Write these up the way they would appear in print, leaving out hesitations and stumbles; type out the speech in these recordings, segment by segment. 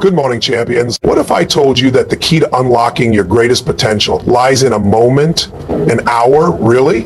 Good morning, champions. What if I told you that the key to unlocking your greatest potential lies in a moment, an hour, really,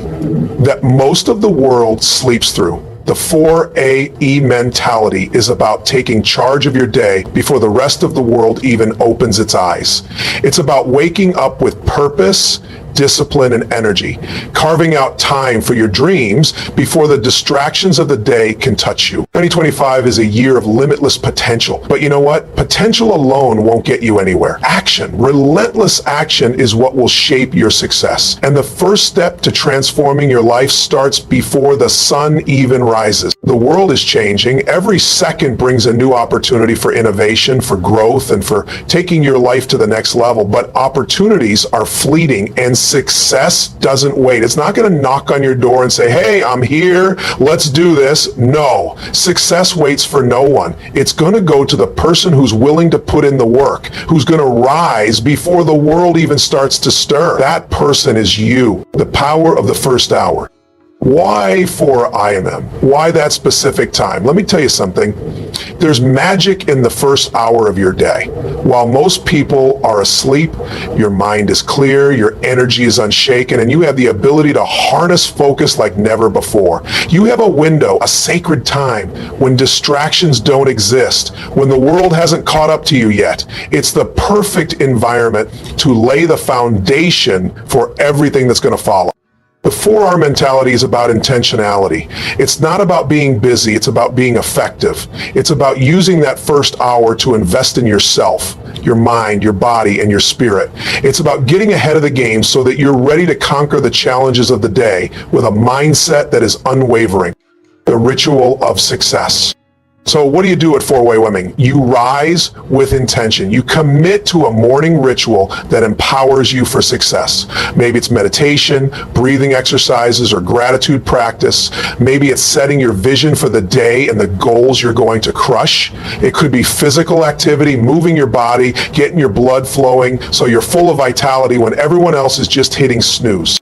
that most of the world sleeps through? The 4AE mentality is about taking charge of your day before the rest of the world even opens its eyes. It's about waking up with purpose, discipline, and energy, carving out time for your dreams before the distractions of the day can touch you. 2025 is a year of limitless potential, but you know what? Potential alone won't get you anywhere. Action, relentless action is what will shape your success. And the first step to transforming your life starts before the sun even rises. The world is changing. Every second brings a new opportunity for innovation, for growth, and for taking your life to the next level. But opportunities are fleeting and success doesn't wait. It's not going to knock on your door and say, hey, I'm here, let's do this. No, success waits for no one. It's going to go to the person who's willing to put in the work, who's going to rise before the world even starts to stir. That person is you. The power of the first hour. Why 4 IMM? Why that specific time? Let me tell you something. There's magic in the first hour of your day. While most people are asleep, your mind is clear, your energy is unshaken, and you have the ability to harness focus like never before. You have a window, a sacred time, when distractions don't exist, when the world hasn't caught up to you yet. It's the perfect environment to lay the foundation for everything that's going to follow. The 4R mentality is about intentionality. It's not about being busy, it's about being effective. It's about using that first hour to invest in yourself, your mind, your body, and your spirit. It's about getting ahead of the game so that you're ready to conquer the challenges of the day with a mindset that is unwavering. The ritual of success. So what do you do at 4-Way Women? You rise with intention. You commit to a morning ritual that empowers you for success. Maybe it's meditation, breathing exercises, or gratitude practice. Maybe it's setting your vision for the day and the goals you're going to crush. It could be physical activity, moving your body, getting your blood flowing so you're full of vitality when everyone else is just hitting snooze.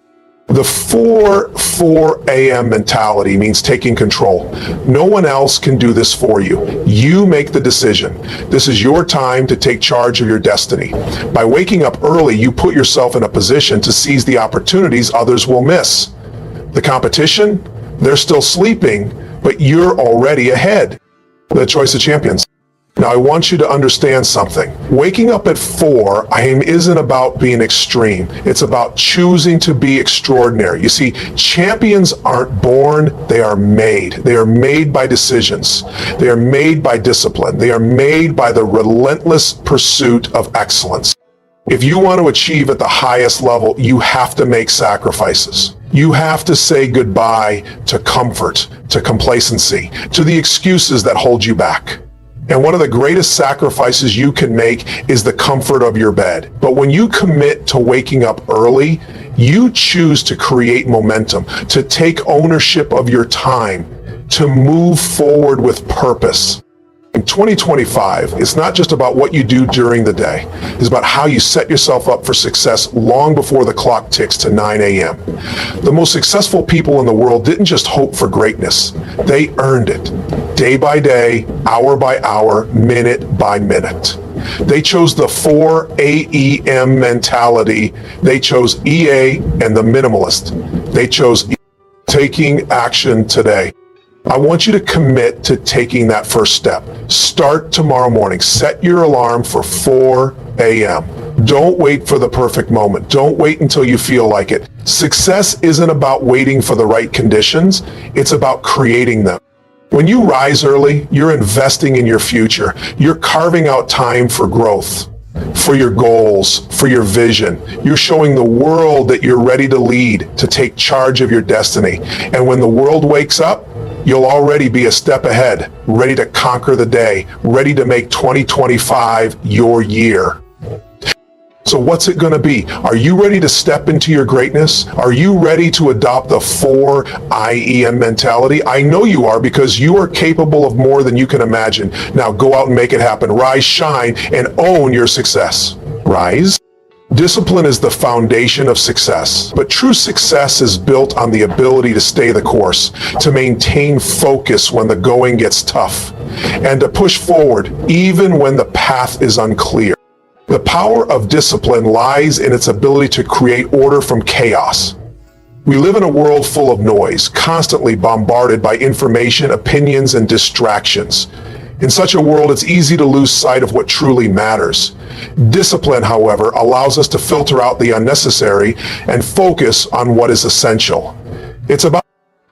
The 4 a.m. mentality means taking control. No one else can do this for you. You make the decision. This is your time to take charge of your destiny. By waking up early, you put yourself in a position to seize the opportunities others will miss. The competition, they're still sleeping, but you're already ahead. The choice of champions. Now, I want you to understand something. Waking up at 4 a.m. isn't about being extreme. It's about choosing to be extraordinary. You see, champions aren't born, they are made. They are made by decisions. They are made by discipline. They are made by the relentless pursuit of excellence. If you want to achieve at the highest level, you have to make sacrifices. You have to say goodbye to comfort, to complacency, to the excuses that hold you back. And one of the greatest sacrifices you can make is the comfort of your bed. But when you commit to waking up early, you choose to create momentum, to take ownership of your time, to move forward with purpose. In 2025, it's not just about what you do during the day. It's about how you set yourself up for success long before the clock ticks to 9 a.m. The most successful people in the world didn't just hope for greatness. They earned it. Day by day, hour by hour, minute by minute. They chose the 4 AEM mentality. They chose EA and the minimalist. They chose taking action today. I want you to commit to taking that first step. Start tomorrow morning. Set your alarm for 4 a.m. Don't wait for the perfect moment. Don't wait until you feel like it. Success isn't about waiting for the right conditions. It's about creating them. When you rise early, you're investing in your future. You're carving out time for growth, for your goals, for your vision. You're showing the world that you're ready to lead, to take charge of your destiny. And when the world wakes up, you'll already be a step ahead, ready to conquer the day, ready to make 2025 your year. So what's it going to be? Are you ready to step into your greatness? Are you ready to adopt the 4 IEM mentality? I know you are, because you are capable of more than you can imagine. Now go out and make it happen. Rise, shine, and own your success. Rise, Discipline is the foundation of success, but true success is built on the ability to stay the course, to maintain focus when the going gets tough, and to push forward even when the path is unclear. The power of discipline lies in its ability to create order from chaos. We live in a world full of noise, constantly bombarded by information, opinions, and distractions. In such a world, it's easy to lose sight of what truly matters. Discipline, however, allows us to filter out the unnecessary and focus on what is essential. It's about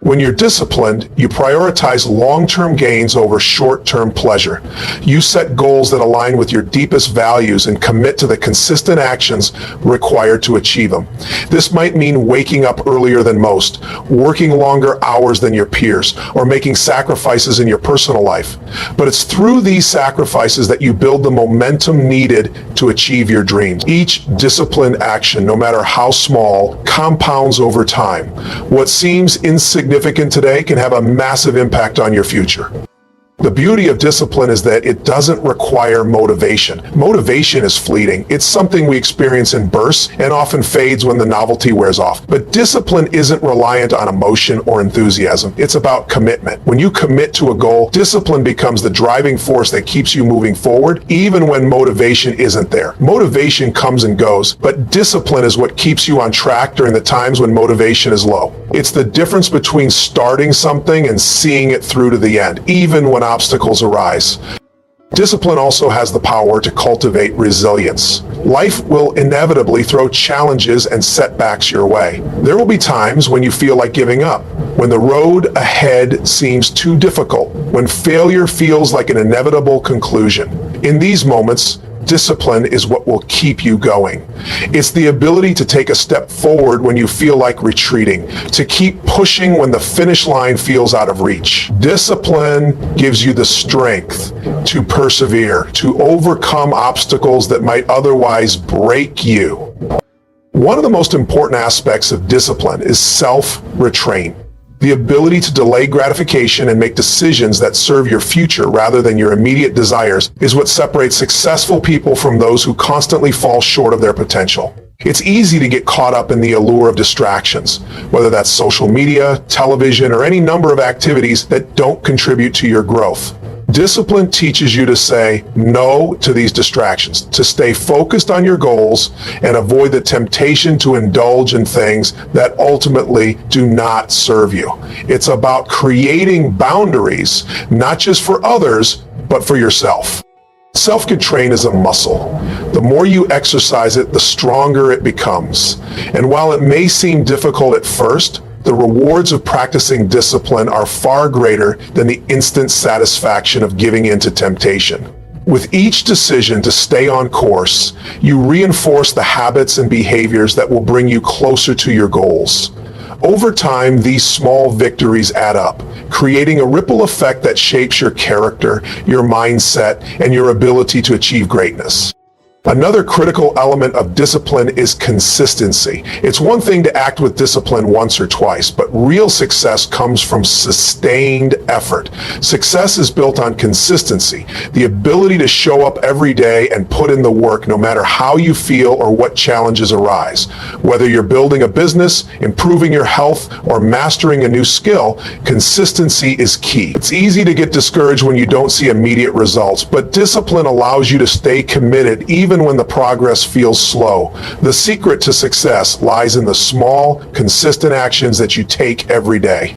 When you're disciplined, you prioritize long-term gains over short-term pleasure. You set goals that align with your deepest values and commit to the consistent actions required to achieve them. This might mean waking up earlier than most, working longer hours than your peers, or making sacrifices in your personal life. But it's through these sacrifices that you build the momentum needed to achieve your dreams. Each disciplined action, no matter how small, compounds over time. What seems insignificant today can have a massive impact on your future. The beauty of discipline is that it doesn't require motivation. Motivation is fleeting. It's something we experience in bursts and often fades when the novelty wears off. But discipline isn't reliant on emotion or enthusiasm. It's about commitment. When you commit to a goal, discipline becomes the driving force that keeps you moving forward, even when motivation isn't there. Motivation comes and goes, but discipline is what keeps you on track during the times when motivation is low. It's the difference between starting something and seeing it through to the end, even when obstacles arise. Discipline also has the power to cultivate resilience. Life will inevitably throw challenges and setbacks your way. There will be times when you feel like giving up, when the road ahead seems too difficult, when failure feels like an inevitable conclusion. In these moments, discipline is what will keep you going. It's the ability to take a step forward when you feel like retreating, to keep pushing when the finish line feels out of reach. Discipline gives you the strength to persevere, to overcome obstacles that might otherwise break you. One of the most important aspects of discipline is self-restraint. The ability to delay gratification and make decisions that serve your future rather than your immediate desires is what separates successful people from those who constantly fall short of their potential. It's easy to get caught up in the allure of distractions, whether that's social media, television, or any number of activities that don't contribute to your growth. Discipline teaches you to say no to these distractions, to stay focused on your goals and avoid the temptation to indulge in things that ultimately do not serve you. It's about creating boundaries, not just for others, but for yourself. Self-control is a muscle. The more you exercise it, the stronger it becomes. And while it may seem difficult at first, the rewards of practicing discipline are far greater than the instant satisfaction of giving in to temptation. With each decision to stay on course, you reinforce the habits and behaviors that will bring you closer to your goals. Over time, these small victories add up, creating a ripple effect that shapes your character, your mindset, and your ability to achieve greatness. Another critical element of discipline is consistency. It's one thing to act with discipline once or twice, but real success comes from sustained effort. Success is built on consistency, the ability to show up every day and put in the work no matter how you feel or what challenges arise. Whether you're building a business, improving your health, or mastering a new skill, consistency is key. It's easy to get discouraged when you don't see immediate results, but discipline allows you to stay committed even when the progress feels slow. The secret to success lies in the small, consistent actions that you take every day.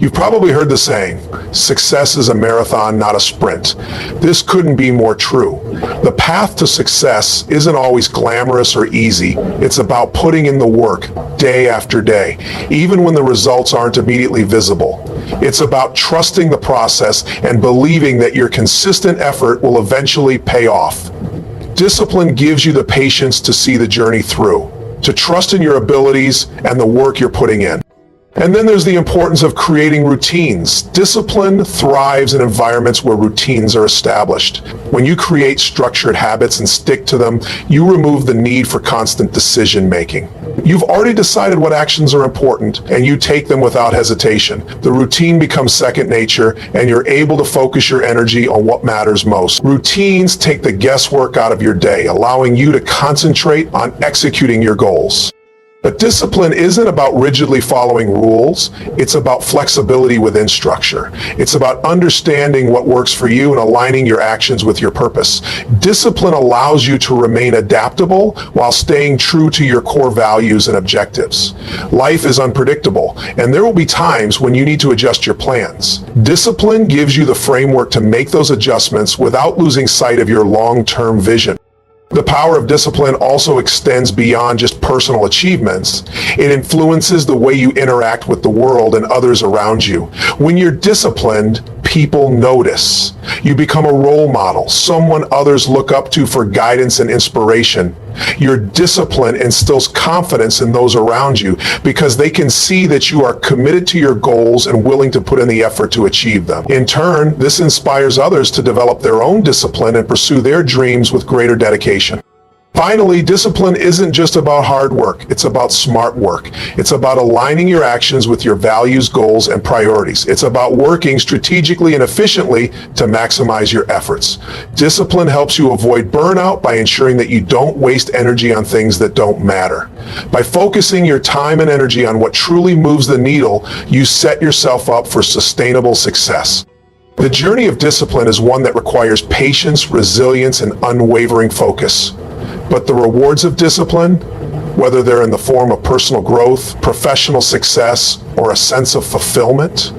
You've probably heard the saying, success is a marathon, not a sprint. This couldn't be more true. The path to success isn't always glamorous or easy. It's about putting in the work day after day, even when the results aren't immediately visible. It's about trusting the process and believing that your consistent effort will eventually pay off. Discipline gives you the patience to see the journey through, to trust in your abilities and the work you're putting in. And then there's the importance of creating routines. Discipline thrives in environments where routines are established. When you create structured habits and stick to them, you remove the need for constant decision making. You've already decided what actions are important, and you take them without hesitation. The routine becomes second nature, and you're able to focus your energy on what matters most. Routines take the guesswork out of your day, allowing you to concentrate on executing your goals. But discipline isn't about rigidly following rules. It's about flexibility within structure. It's about understanding what works for you and aligning your actions with your purpose. Discipline allows you to remain adaptable while staying true to your core values and objectives. Life is unpredictable, and there will be times when you need to adjust your plans. Discipline gives you the framework to make those adjustments without losing sight of your long-term vision. The power of discipline also extends beyond just personal achievements. It influences the way you interact with the world and others around you. When you're disciplined, people notice. You become a role model, someone others look up to for guidance and inspiration. Your discipline instills confidence in those around you because they can see that you are committed to your goals and willing to put in the effort to achieve them. In turn, this inspires others to develop their own discipline and pursue their dreams with greater dedication. Finally, discipline isn't just about hard work. It's about smart work. It's about aligning your actions with your values, goals, and priorities. It's about working strategically and efficiently to maximize your efforts. Discipline helps you avoid burnout by ensuring that you don't waste energy on things that don't matter. By focusing your time and energy on what truly moves the needle, you set yourself up for sustainable success. The journey of discipline is one that requires patience, resilience, and unwavering focus. But the rewards of discipline, whether they're in the form of personal growth, professional success, or a sense of fulfillment,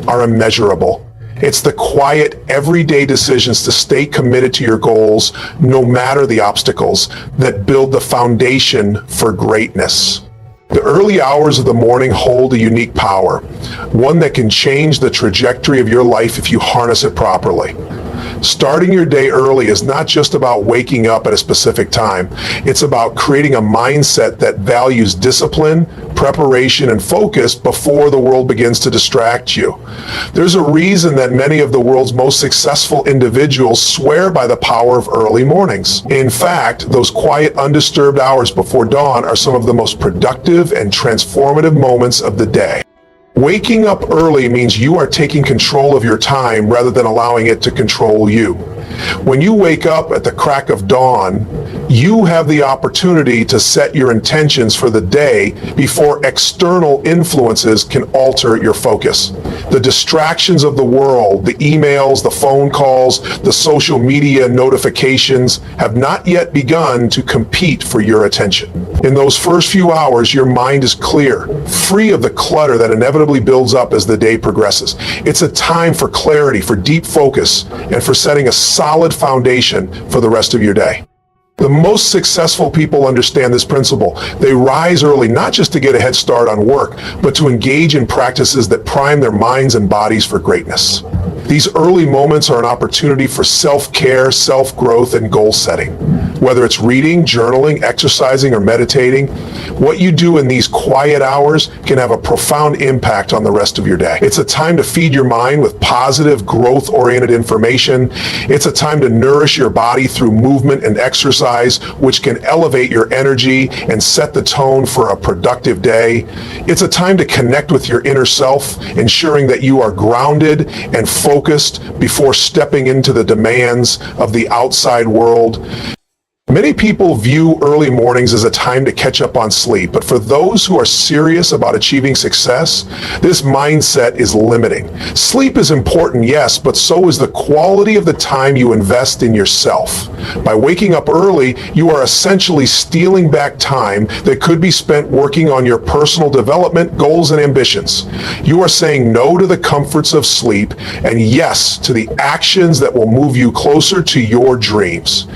are immeasurable. It's the quiet, everyday decisions to stay committed to your goals, no matter the obstacles, that build the foundation for greatness. The early hours of the morning hold a unique power, one that can change the trajectory of your life if you harness it properly. Starting your day early is not just about waking up at a specific time. It's about creating a mindset that values discipline, preparation, and focus before the world begins to distract you. There's a reason that many of the world's most successful individuals swear by the power of early mornings. In fact, those quiet, undisturbed hours before dawn are some of the most productive and transformative moments of the day. Waking up early means you are taking control of your time rather than allowing it to control you. When you wake up at the crack of dawn, you have the opportunity to set your intentions for the day before external influences can alter your focus. The distractions of the world, the emails, the phone calls, the social media notifications have not yet begun to compete for your attention. In those first few hours, your mind is clear, free of the clutter that inevitably builds up as the day progresses. It's a time for clarity, for deep focus, and for setting a solid foundation for the rest of your day. The most successful people understand this principle. They rise early not just to get a head start on work, but to engage in practices that prime their minds and bodies for greatness. These early moments are an opportunity for self-care, self-growth, and goal setting. Whether it's reading, journaling, exercising, or meditating, what you do in these quiet hours can have a profound impact on the rest of your day. It's a time to feed your mind with positive, growth-oriented information. It's a time to nourish your body through movement and exercise, which can elevate your energy and set the tone for a productive day. It's a time to connect with your inner self, ensuring that you are grounded and focused before stepping into the demands of the outside world. Many people view early mornings as a time to catch up on sleep, but for those who are serious about achieving success, this mindset is limiting. Sleep is important, yes, but so is the quality of the time you invest in yourself. By waking up early, you are essentially stealing back time that could be spent working on your personal development, goals, and ambitions. You are saying no to the comforts of sleep and yes to the actions that will move you closer to your dreams.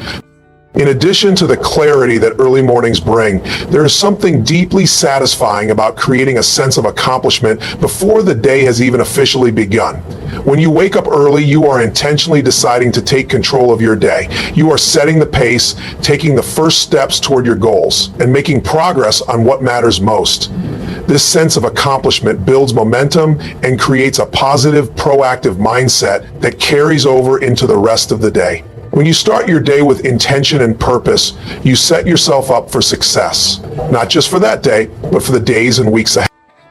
In addition to the clarity that early mornings bring, there is something deeply satisfying about creating a sense of accomplishment before the day has even officially begun. When you wake up early, you are intentionally deciding to take control of your day. You are setting the pace, taking the first steps toward your goals, and making progress on what matters most. This sense of accomplishment builds momentum and creates a positive, proactive mindset that carries over into the rest of the day. When you start your day with intention and purpose, you set yourself up for success, not just for that day, but for the days and weeks ahead.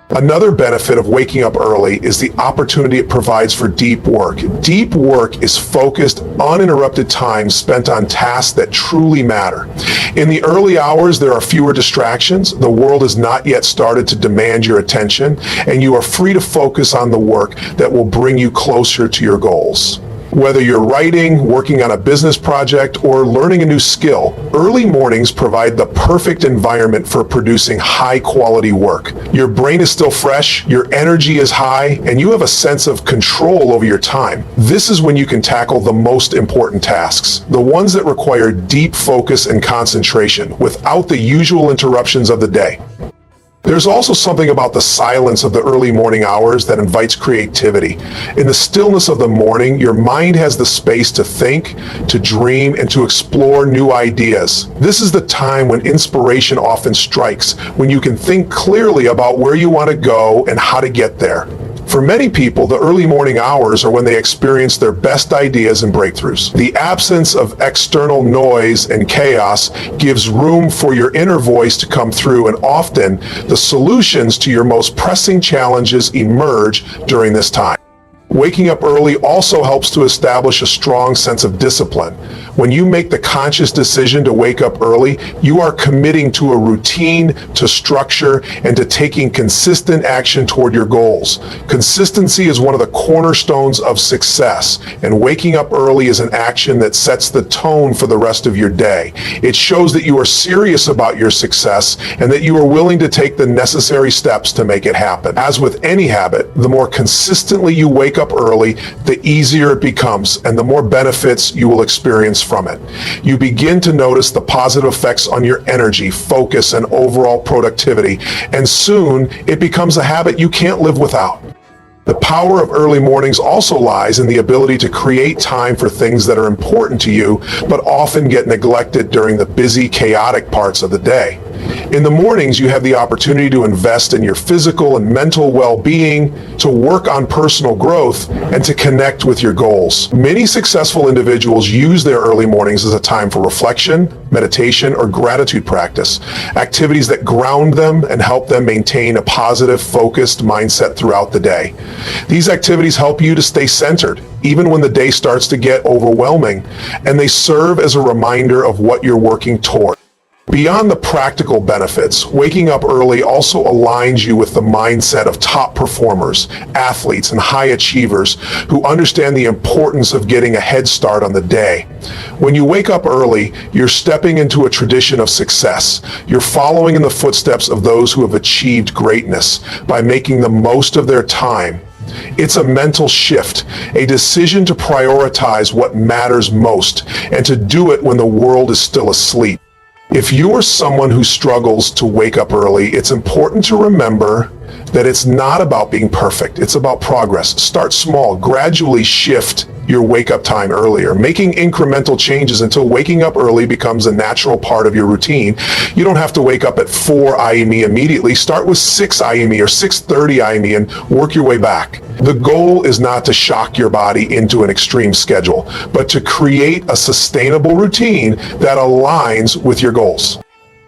Another benefit of waking up early is the opportunity it provides for deep work. Deep work is focused, uninterrupted time spent on tasks that truly matter. In the early hours, there are fewer distractions. The world has not yet started to demand your attention, and you are free to focus on the work that will bring you closer to your goals. Whether you're writing, working on a business project, or learning a new skill, early mornings provide the perfect environment for producing high-quality work. Your brain is still fresh, your energy is high, and you have a sense of control over your time. This is when you can tackle the most important tasks, the ones that require deep focus and concentration, without the usual interruptions of the day. There's also something about the silence of the early morning hours that invites creativity. In the stillness of the morning, your mind has the space to think, to dream, and to explore new ideas. This is the time when inspiration often strikes, when you can think clearly about where you want to go and how to get there. For many people, the early morning hours are when they experience their best ideas and breakthroughs. The absence of external noise and chaos gives room for your inner voice to come through, and often the solutions to your most pressing challenges emerge during this time. Waking up early also helps to establish a strong sense of discipline. When you make the conscious decision to wake up early, you are committing to a routine, to structure, and to taking consistent action toward your goals. Consistency is one of the cornerstones of success, and waking up early is an action that sets the tone for the rest of your day. It shows that you are serious about your success and that you are willing to take the necessary steps to make it happen. As with any habit, the more consistently you wake up early, the easier it becomes and the more benefits you will experience from it. You begin to notice the positive effects on your energy, focus, and overall productivity, and soon it becomes a habit you can't live without. The power of early mornings also lies in the ability to create time for things that are important to you, but often get neglected during the busy, chaotic parts of the day. In the mornings, you have the opportunity to invest in your physical and mental well-being, to work on personal growth, and to connect with your goals. Many successful individuals use their early mornings as a time for reflection, meditation, or gratitude practice, activities that ground them and help them maintain a positive, focused mindset throughout the day. These activities help you to stay centered, even when the day starts to get overwhelming, and they serve as a reminder of what you're working toward. Beyond the practical benefits, waking up early also aligns you with the mindset of top performers, athletes, and high achievers who understand the importance of getting a head start on the day. When you wake up early, you're stepping into a tradition of success. You're following in the footsteps of those who have achieved greatness by making the most of their time. It's a mental shift, a decision to prioritize what matters most and to do it when the world is still asleep. If you are someone who struggles to wake up early, it's important to remember that it's not about being perfect. It's about progress. Start small, gradually shift your wake-up time earlier, making incremental changes until waking up early becomes a natural part of your routine. You don't have to wake up at 4 IME immediately. Start with 6 IME or 6:30 IME and work your way back. The goal is not to shock your body into an extreme schedule, but to create a sustainable routine that aligns with your goals.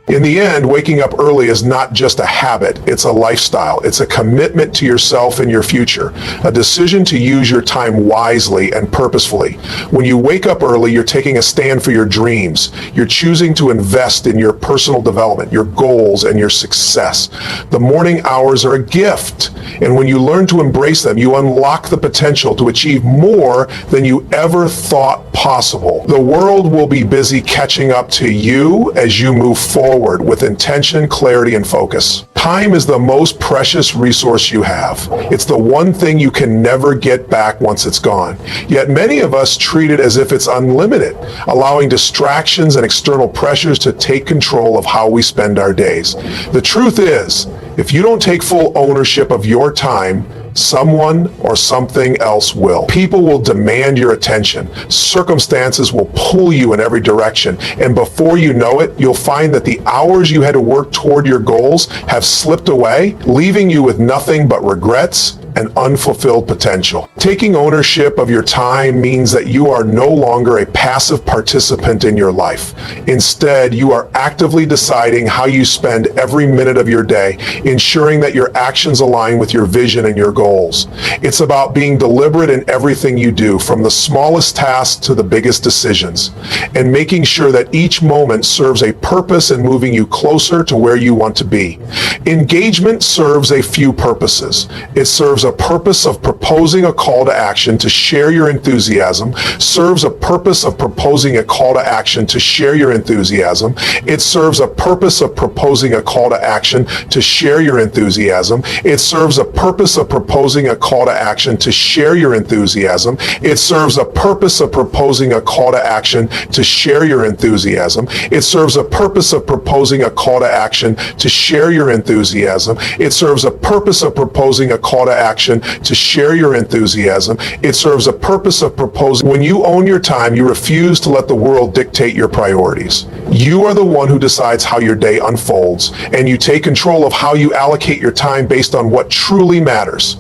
In the end, waking up early is not just a habit, it's a lifestyle. It's a commitment to yourself and your future, a decision to use your time wisely and purposefully. When you wake up early, you're taking a stand for your dreams. You're choosing to invest in your personal development, your goals, and your success. The morning hours are a gift, and when you learn to embrace them, you unlock the potential to achieve more than you ever thought possible. The world will be busy catching up to you as you move forward with intention, clarity, and focus. Time is the most precious resource you have. It's the one thing you can never get back once it's gone. Yet many of us treat it as if it's unlimited, allowing distractions and external pressures to take control of how we spend our days. The truth is, if you don't take full ownership of your time, someone or something else will. People will demand your attention. Circumstances will pull you in every direction. And before you know it, you'll find that the hours you had to work toward your goals have slipped away, leaving you with nothing but regrets, and unfulfilled potential. Taking ownership of your time means that you are no longer a passive participant in your life. Instead, you are actively deciding how you spend every minute of your day, ensuring that your actions align with your vision and your goals. It's about being deliberate in everything you do, from the smallest tasks to the biggest decisions, and making sure that each moment serves a purpose in moving you closer to where you want to be. Engagement serves a few purposes. It serves a purpose of proposing a call to action to share your enthusiasm, serves a purpose of proposing a call to action to share your enthusiasm. It serves a purpose of proposing a call to action to share your enthusiasm. It serves a purpose of proposing a call to action to share your enthusiasm. It serves a purpose of proposing a call to action to share your enthusiasm. It serves a purpose of proposing a call to action to share your enthusiasm. It serves a purpose of proposing a call to action to share your enthusiasm. It serves a purpose of proposing. When you own your time, you refuse to let the world dictate your priorities. You are the one who decides how your day unfolds, and you take control of how you allocate your time based on what truly matters.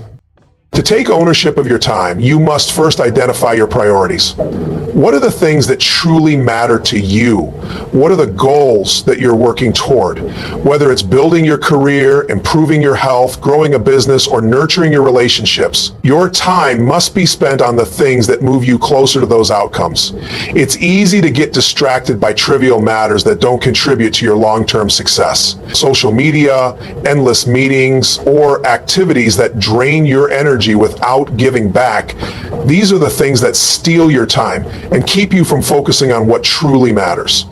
To take ownership of your time, you must first identify your priorities. What are the things that truly matter to you? What are the goals that you're working toward? Whether it's building your career, improving your health, growing a business, or nurturing your relationships, your time must be spent on the things that move you closer to those outcomes. It's easy to get distracted by trivial matters that don't contribute to your long-term success. Social media, endless meetings, or activities that drain your energy without giving back. These are the things that steal your time and keep you from focusing on what truly matters.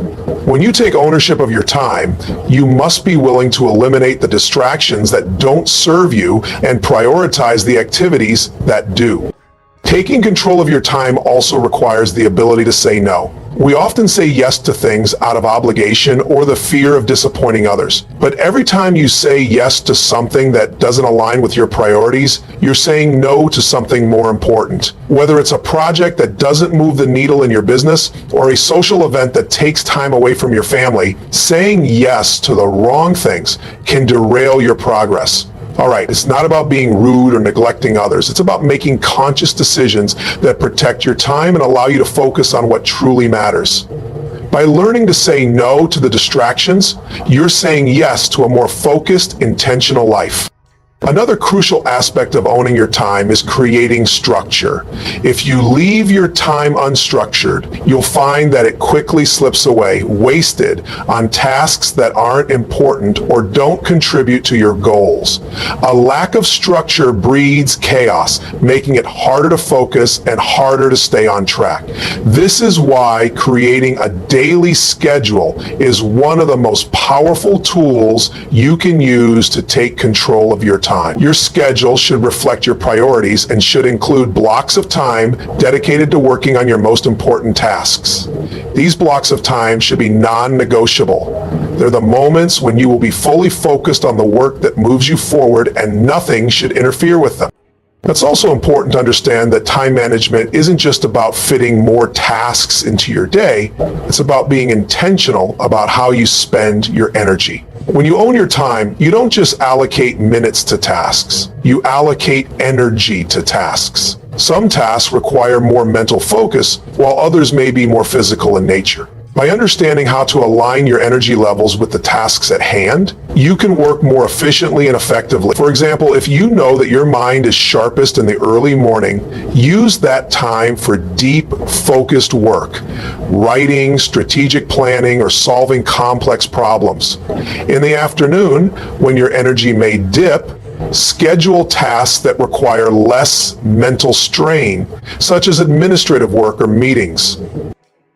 When you take ownership of your time, you must be willing to eliminate the distractions that don't serve you and prioritize the activities that do. Taking control of your time also requires the ability to say no. We often say yes to things out of obligation or the fear of disappointing others. But every time you say yes to something that doesn't align with your priorities, you're saying no to something more important. Whether it's a project that doesn't move the needle in your business or a social event that takes time away from your family, saying yes to the wrong things can derail your progress. All right, it's not about being rude or neglecting others. It's about making conscious decisions that protect your time and allow you to focus on what truly matters. By learning to say no to the distractions, you're saying yes to a more focused, intentional life. Another crucial aspect of owning your time is creating structure. If you leave your time unstructured, you'll find that it quickly slips away, wasted on tasks that aren't important or don't contribute to your goals. A lack of structure breeds chaos, making it harder to focus and harder to stay on track. This is why creating a daily schedule is one of the most powerful tools you can use to take control of your time. Your schedule should reflect your priorities and should include blocks of time dedicated to working on your most important tasks. These blocks of time should be non-negotiable. They're the moments when you will be fully focused on the work that moves you forward and nothing should interfere with them. It's also important to understand that time management isn't just about fitting more tasks into your day. It's about being intentional about how you spend your energy. When you own your time, you don't just allocate minutes to tasks. You allocate energy to tasks. Some tasks require more mental focus, while others may be more physical in nature. By understanding how to align your energy levels with the tasks at hand, you can work more efficiently and effectively. For example, if you know that your mind is sharpest in the early morning, use that time for deep, focused work, writing, strategic planning, or solving complex problems. In the afternoon, when your energy may dip, schedule tasks that require less mental strain, such as administrative work or meetings.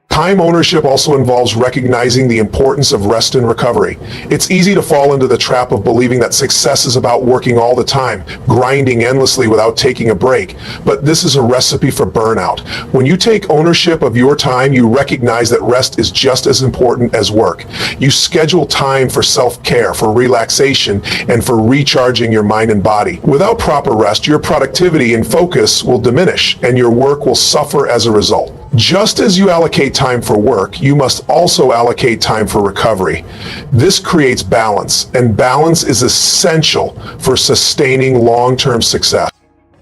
Time ownership also involves recognizing the importance of rest and recovery. It's easy to fall into the trap of believing that success is about working all the time, grinding endlessly without taking a break. But this is a recipe for burnout. When you take ownership of your time, you recognize that rest is just as important as work. You schedule time for self-care, for relaxation, and for recharging your mind and body. Without proper rest, your productivity and focus will diminish, and your work will suffer as a result. Just as you allocate time for work, you must also allocate time for recovery. This creates balance, and balance is essential for sustaining long-term success.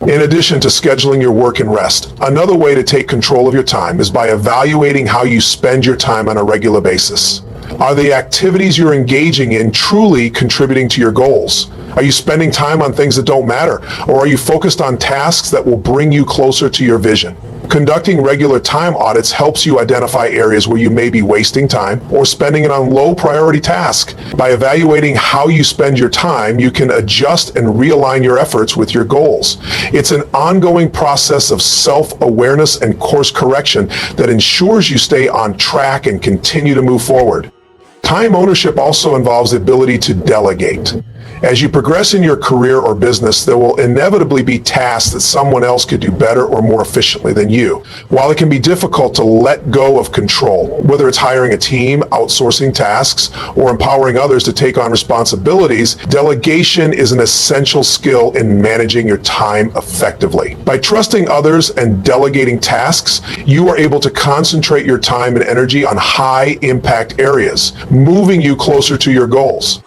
In addition to scheduling your work and rest, another way to take control of your time is by evaluating how you spend your time on a regular basis. Are the activities you're engaging in truly contributing to your goals? Are you spending time on things that don't matter? Or are you focused on tasks that will bring you closer to your vision? Conducting regular time audits helps you identify areas where you may be wasting time or spending it on low priority tasks. By evaluating how you spend your time, you can adjust and realign your efforts with your goals. It's an ongoing process of self-awareness and course correction that ensures you stay on track and continue to move forward. Time ownership also involves the ability to delegate. As you progress in your career or business, there will inevitably be tasks that someone else could do better or more efficiently than you. While it can be difficult to let go of control, whether it's hiring a team, outsourcing tasks, or empowering others to take on responsibilities, delegation is an essential skill in managing your time effectively. By trusting others and delegating tasks, you are able to concentrate your time and energy on high-impact areas, moving you closer to your goals.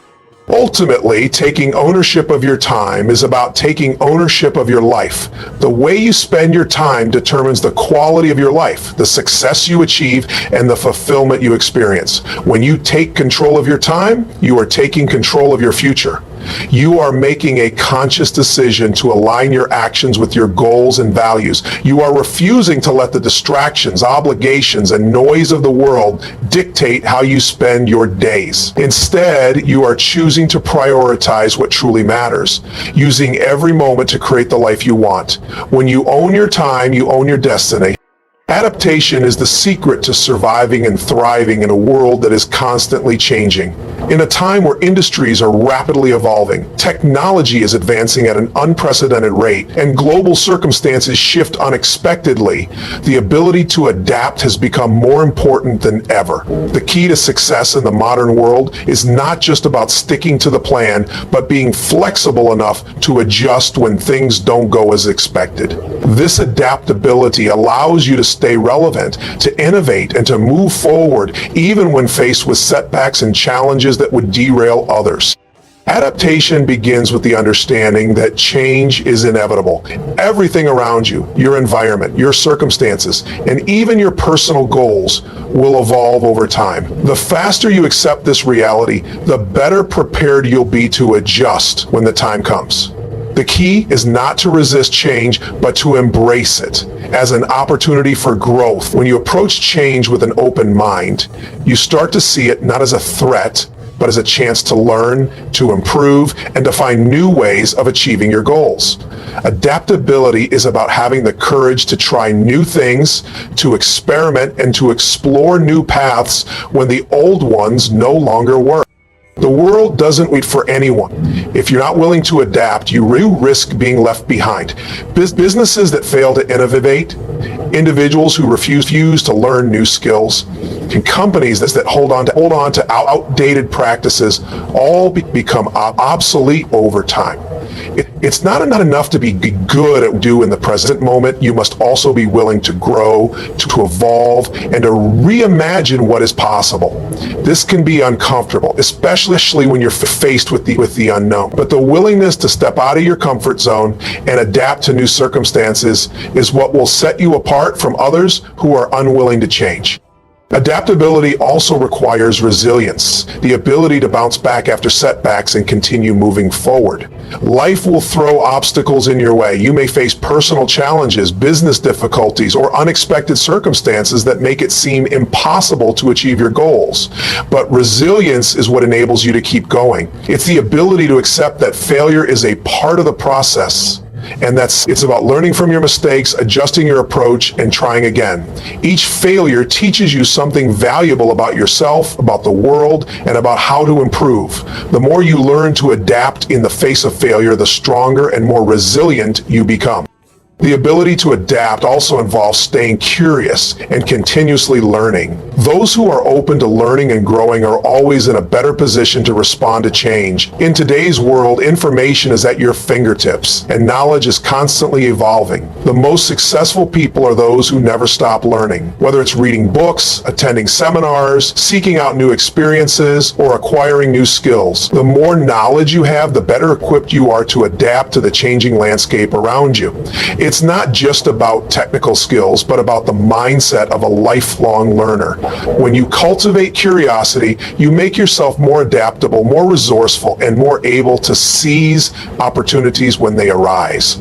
Ultimately, taking ownership of your time is about taking ownership of your life. The way you spend your time determines the quality of your life, the success you achieve, and the fulfillment you experience. When you take control of your time, you are taking control of your future. You are making a conscious decision to align your actions with your goals and values. You are refusing to let the distractions, obligations, and noise of the world dictate how you spend your days. Instead, you are choosing to prioritize what truly matters, using every moment to create the life you want. When you own your time, you own your destiny. Adaptation is the secret to surviving and thriving in a world that is constantly changing. In a time where industries are rapidly evolving, technology is advancing at an unprecedented rate, and global circumstances shift unexpectedly, the ability to adapt has become more important than ever. The key to success in the modern world is not just about sticking to the plan, but being flexible enough to adjust when things don't go as expected. This adaptability allows you to stay relevant, to innovate, and to move forward even when faced with setbacks and challenges that would derail others. Adaptation begins with the understanding that change is inevitable. Everything around you, your environment, your circumstances, and even your personal goals will evolve over time. The faster you accept this reality, the better prepared you'll be to adjust when the time comes. The key is not to resist change, but to embrace it as an opportunity for growth. When you approach change with an open mind, you start to see it not as a threat, but as a chance to learn, to improve, and to find new ways of achieving your goals. Adaptability is about having the courage to try new things, to experiment, and to explore new paths when the old ones no longer work. The world doesn't wait for anyone. If you're not willing to adapt, you risk being left behind. Businesses that fail to innovate, individuals who refuse to learn new skills, and companies that hold on to outdated practices all become obsolete over time. It's not enough to be good at what you do in the present moment. You must also be willing to grow, to evolve, and to reimagine what is possible. This can be uncomfortable, especially when you're faced with the unknown. But the willingness to step out of your comfort zone and adapt to new circumstances is what will set you apart from others who are unwilling to change. Adaptability also requires resilience, the ability to bounce back after setbacks and continue moving forward. Life will throw obstacles in your way. You may face personal challenges, business difficulties, or unexpected circumstances that make it seem impossible to achieve your goals. But resilience is what enables you to keep going. It's the ability to accept that failure is a part of the process. And it's about learning from your mistakes, adjusting your approach, and trying again. Each failure teaches you something valuable about yourself, about the world, and about how to improve. The more you learn to adapt in the face of failure, the stronger and more resilient you become. The ability to adapt also involves staying curious and continuously learning. Those who are open to learning and growing are always in a better position to respond to change. In today's world, information is at your fingertips, and knowledge is constantly evolving. The most successful people are those who never stop learning. Whether it's reading books, attending seminars, seeking out new experiences, or acquiring new skills, the more knowledge you have, the better equipped you are to adapt to the changing landscape around you. It's not just about technical skills, but about the mindset of a lifelong learner. When you cultivate curiosity, you make yourself more adaptable, more resourceful, and more able to seize opportunities when they arise.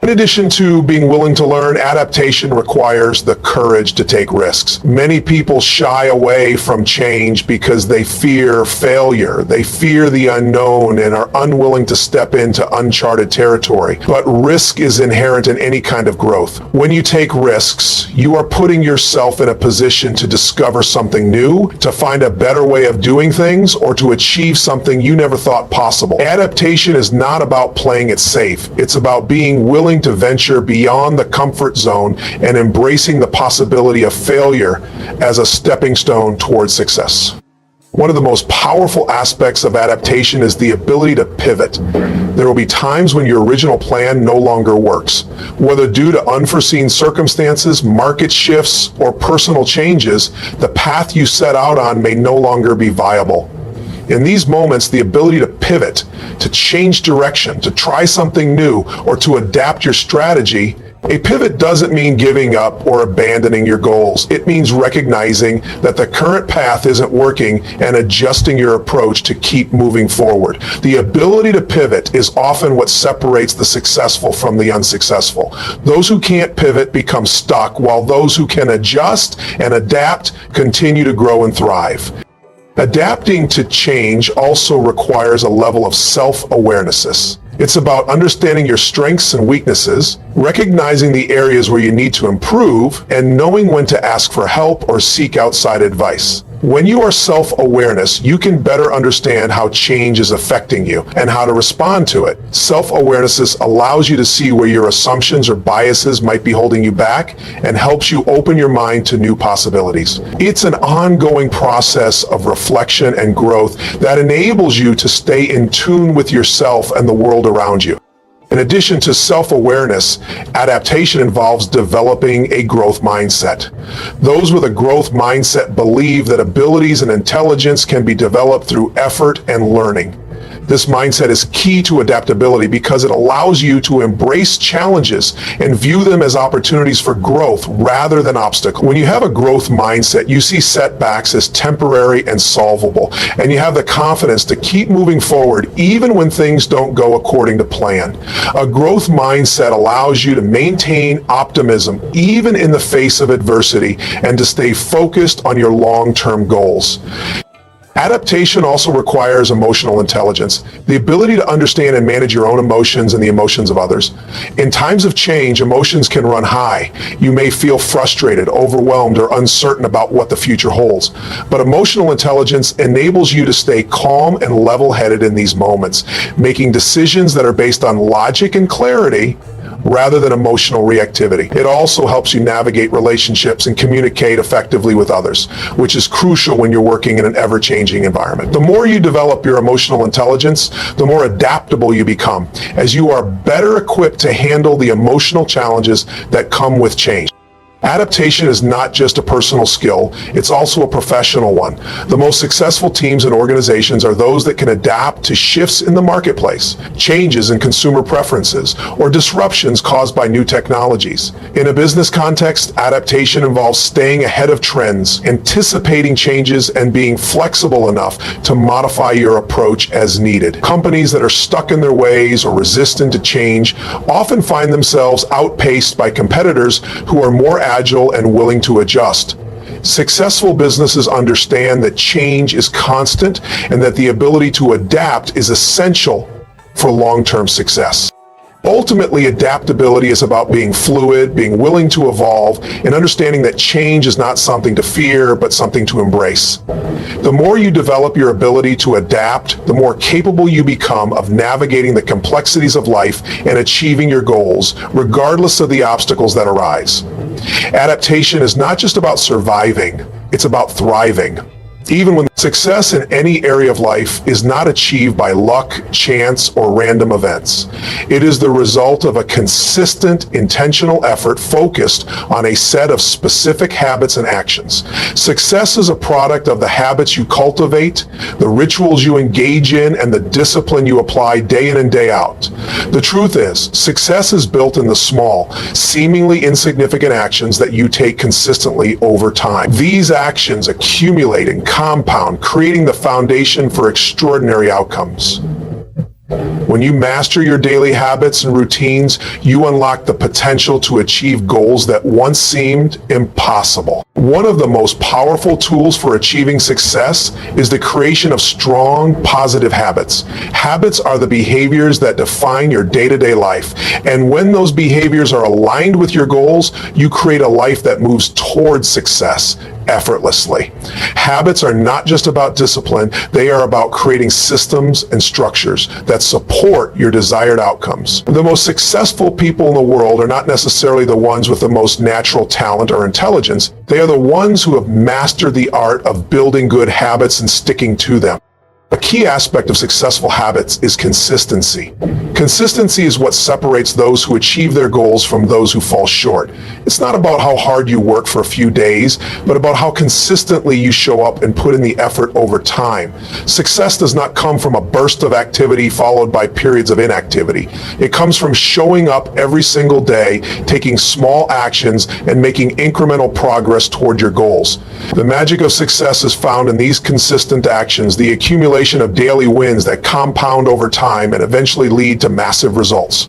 In addition to being willing to learn, adaptation requires the courage to take risks. Many people shy away from change because they fear failure. They fear the unknown and are unwilling to step into uncharted territory. But risk is inherent in any kind of growth. When you take risks, you are putting yourself in a position to discover something new, to find a better way of doing things, or to achieve something you never thought possible. Adaptation is not about playing it safe. It's about being willing to venture beyond the comfort zone and embracing the possibility of failure as a stepping stone towards success. One of the most powerful aspects of adaptation is the ability to pivot. There will be times when your original plan no longer works. Whether due to unforeseen circumstances, market shifts, or personal changes, the path you set out on may no longer be viable. In these moments, the ability to pivot, to change direction, to try something new, or to adapt your strategy. A pivot doesn't mean giving up or abandoning your goals. It means recognizing that the current path isn't working and adjusting your approach to keep moving forward. The ability to pivot is often what separates the successful from the unsuccessful. Those who can't pivot become stuck, while those who can adjust and adapt continue to grow and thrive. Adapting to change also requires a level of self-awareness. It's about understanding your strengths and weaknesses, recognizing the areas where you need to improve, and knowing when to ask for help or seek outside advice. When you are self-awareness, you can better understand how change is affecting you and how to respond to it. Self-awareness allows you to see where your assumptions or biases might be holding you back and helps you open your mind to new possibilities. It's an ongoing process of reflection and growth that enables you to stay in tune with yourself and the world around you. In addition to self-awareness, adaptation involves developing a growth mindset. Those with a growth mindset believe that abilities and intelligence can be developed through effort and learning. This mindset is key to adaptability because it allows you to embrace challenges and view them as opportunities for growth rather than obstacles. When you have a growth mindset, you see setbacks as temporary and solvable, and you have the confidence to keep moving forward even when things don't go according to plan. A growth mindset allows you to maintain optimism even in the face of adversity and to stay focused on your long-term goals. Adaptation also requires emotional intelligence, the ability to understand and manage your own emotions and the emotions of others. In times of change, emotions can run high. You may feel frustrated, overwhelmed, or uncertain about what the future holds. But emotional intelligence enables you to stay calm and level-headed in these moments, making decisions that are based on logic and clarity rather than emotional reactivity. It also helps you navigate relationships and communicate effectively with others, which is crucial when you're working in an ever-changing environment. The more you develop your emotional intelligence, the more adaptable you become, as you are better equipped to handle the emotional challenges that come with change. Adaptation is not just a personal skill, it's also a professional one. The most successful teams and organizations are those that can adapt to shifts in the marketplace, changes in consumer preferences, or disruptions caused by new technologies. In a business context, adaptation involves staying ahead of trends, anticipating changes, and being flexible enough to modify your approach as needed. Companies that are stuck in their ways or resistant to change often find themselves outpaced by competitors who are more agile and willing to adjust. Successful businesses understand that change is constant and that the ability to adapt is essential for long-term success. Ultimately, adaptability is about being fluid, being willing to evolve, and understanding that change is not something to fear, but something to embrace. The more you develop your ability to adapt, the more capable you become of navigating the complexities of life and achieving your goals, regardless of the obstacles that arise. Adaptation is not just about surviving, it's about thriving. Even when success in any area of life is not achieved by luck, chance, or random events. It is the result of a consistent, intentional effort focused on a set of specific habits and actions. Success is a product of the habits you cultivate, the rituals you engage in, and the discipline you apply day in and day out. The truth is, success is built in the small, seemingly insignificant actions that you take consistently over time. These actions accumulate and compound, creating the foundation for extraordinary outcomes. When you master your daily habits and routines, you unlock the potential to achieve goals that once seemed impossible. One of the most powerful tools for achieving success is the creation of strong, positive habits. Habits are the behaviors that define your day-to-day life. And when those behaviors are aligned with your goals, you create a life that moves towards success effortlessly. Habits are not just about discipline, they are about creating systems and structures that support your desired outcomes. The most successful people in the world are not necessarily the ones with the most natural talent or intelligence. They are the ones who have mastered the art of building good habits and sticking to them. A key aspect of successful habits is consistency. Consistency is what separates those who achieve their goals from those who fall short. It's not about how hard you work for a few days, but about how consistently you show up and put in the effort over time. Success does not come from a burst of activity followed by periods of inactivity. It comes from showing up every single day, taking small actions, and making incremental progress toward your goals. The magic of success is found in these consistent actions, the accumulation of daily wins that compound over time and eventually lead to massive results.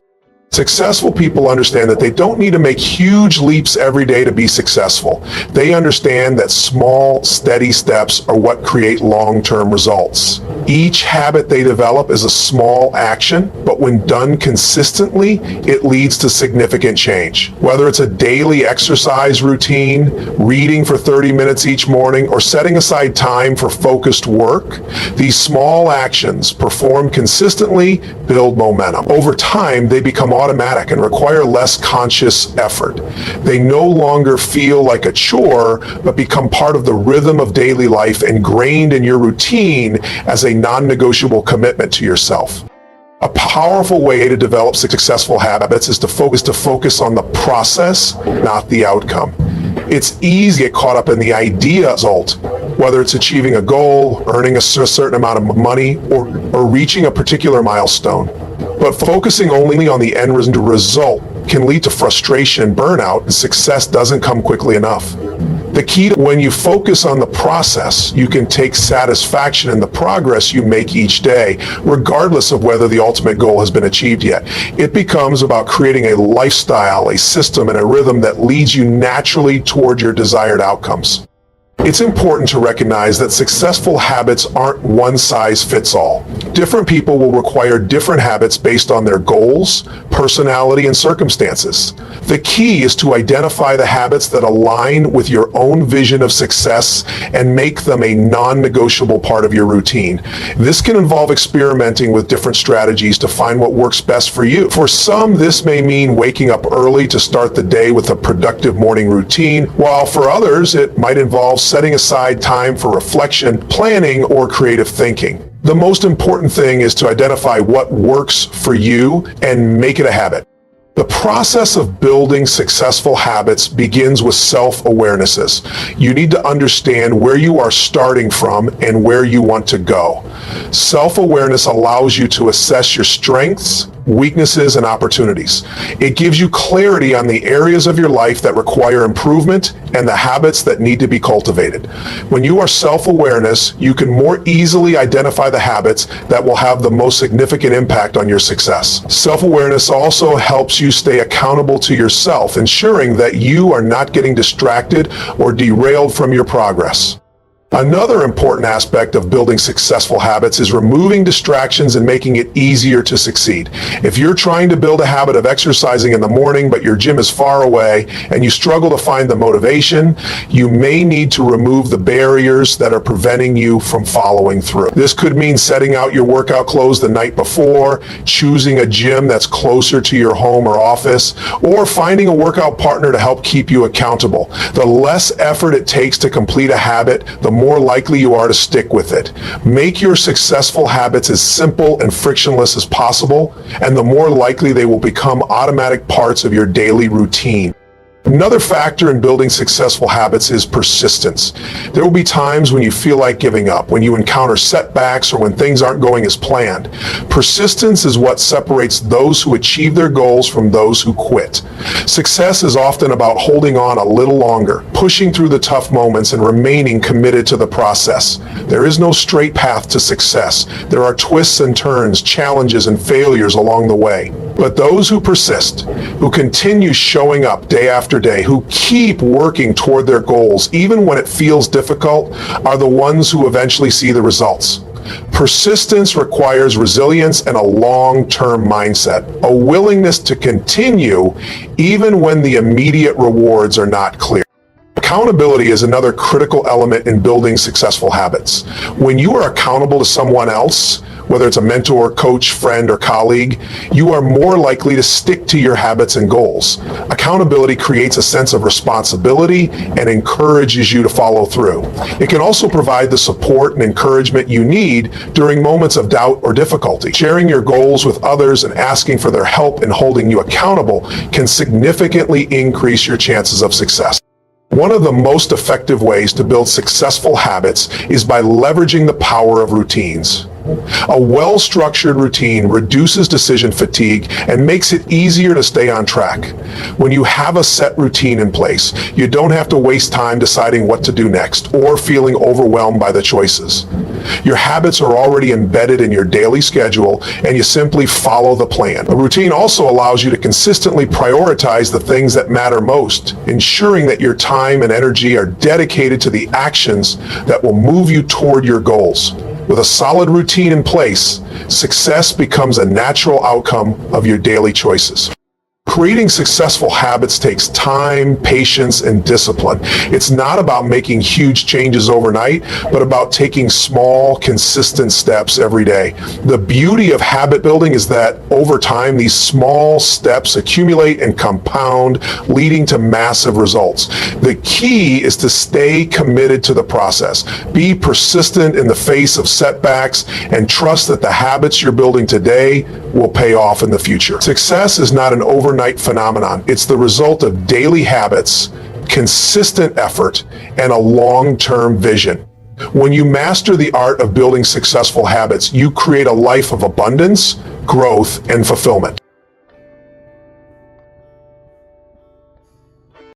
Successful people understand that they don't need to make huge leaps every day to be successful. They understand that small, steady steps are what create long-term results. Each habit they develop is a small action, but when done consistently, it leads to significant change. Whether it's a daily exercise routine, reading for 30 minutes each morning, or setting aside time for focused work, these small actions performed consistently build momentum. Over time, they become automatic and require less conscious effort. They no longer feel like a chore, but become part of the rhythm of daily life, ingrained in your routine as a non-negotiable commitment to yourself. A powerful way to develop successful habits is to focus on the process, not the outcome. It's easy to get caught up in the idea result, whether it's achieving a goal, earning a certain amount of money, or reaching a particular milestone. But focusing only on the end result can lead to frustration and burnout, and success doesn't come quickly enough. The key to when you focus on the process, you can take satisfaction in the progress you make each day, regardless of whether the ultimate goal has been achieved yet. It becomes about creating a lifestyle, a system, and a rhythm that leads you naturally toward your desired outcomes. It's important to recognize that successful habits aren't one size fits all. Different people will require different habits based on their goals, personality, and circumstances. The key is to identify the habits that align with your own vision of success and make them a non-negotiable part of your routine. This can involve experimenting with different strategies to find what works best for you. For some, this may mean waking up early to start the day with a productive morning routine, while for others, it might involve setting aside time for reflection, planning, or creative thinking. The most important thing is to identify what works for you and make it a habit. The process of building successful habits begins with self-awarenesses. You need to understand where you are starting from and where you want to go. Self-awareness allows you to assess your strengths, weaknesses, and opportunities. It gives you clarity on the areas of your life that require improvement and the habits that need to be cultivated. When you are self-awareness, you can more easily identify the habits that will have the most significant impact on your success. Self-awareness also helps you stay accountable to yourself, ensuring that you are not getting distracted or derailed from your progress. Another important aspect of building successful habits is removing distractions and making it easier to succeed. If you're trying to build a habit of exercising in the morning, but your gym is far away and you struggle to find the motivation, you may need to remove the barriers that are preventing you from following through. This could mean setting out your workout clothes the night before, choosing a gym that's closer to your home or office, or finding a workout partner to help keep you accountable. The less effort it takes to complete a habit, the more likely you are to stick with it. Make your successful habits as simple and frictionless as possible, and the more likely they will become automatic parts of your daily routine. Another factor in building successful habits is persistence. There will be times when you feel like giving up, when you encounter setbacks, or when things aren't going as planned. Persistence is what separates those who achieve their goals from those who quit. Success is often about holding on a little longer, pushing through the tough moments, and remaining committed to the process. There is no straight path to success. There are twists and turns, challenges, and failures along the way. But those who persist, who continue showing up day after day, who keep working toward their goals, even when it feels difficult, are the ones who eventually see the results. Persistence requires resilience and a long-term mindset, a willingness to continue even when the immediate rewards are not clear. Accountability is another critical element in building successful habits. When you are accountable to someone else, whether it's a mentor, coach, friend, or colleague, you are more likely to stick to your habits and goals. Accountability creates a sense of responsibility and encourages you to follow through. It can also provide the support and encouragement you need during moments of doubt or difficulty. Sharing your goals with others and asking for their help in holding you accountable can significantly increase your chances of success. One of the most effective ways to build successful habits is by leveraging the power of routines. A well-structured routine reduces decision fatigue and makes it easier to stay on track. When you have a set routine in place, you don't have to waste time deciding what to do next or feeling overwhelmed by the choices. Your habits are already embedded in your daily schedule, and you simply follow the plan. A routine also allows you to consistently prioritize the things that matter most, ensuring that your time and energy are dedicated to the actions that will move you toward your goals. With a solid routine in place, success becomes a natural outcome of your daily choices. Creating successful habits takes time, patience, and discipline. It's not about making huge changes overnight, but about taking small, consistent steps every day. The beauty of habit building is that over time, these small steps accumulate and compound, leading to massive results. The key is to stay committed to the process. Be persistent in the face of setbacks, and trust that the habits you're building today will pay off in the future. Success is not an overnight phenomenon. It's the result of daily habits, consistent effort, and a long-term vision. When you master the art of building successful habits, you create a life of abundance, growth, and fulfillment.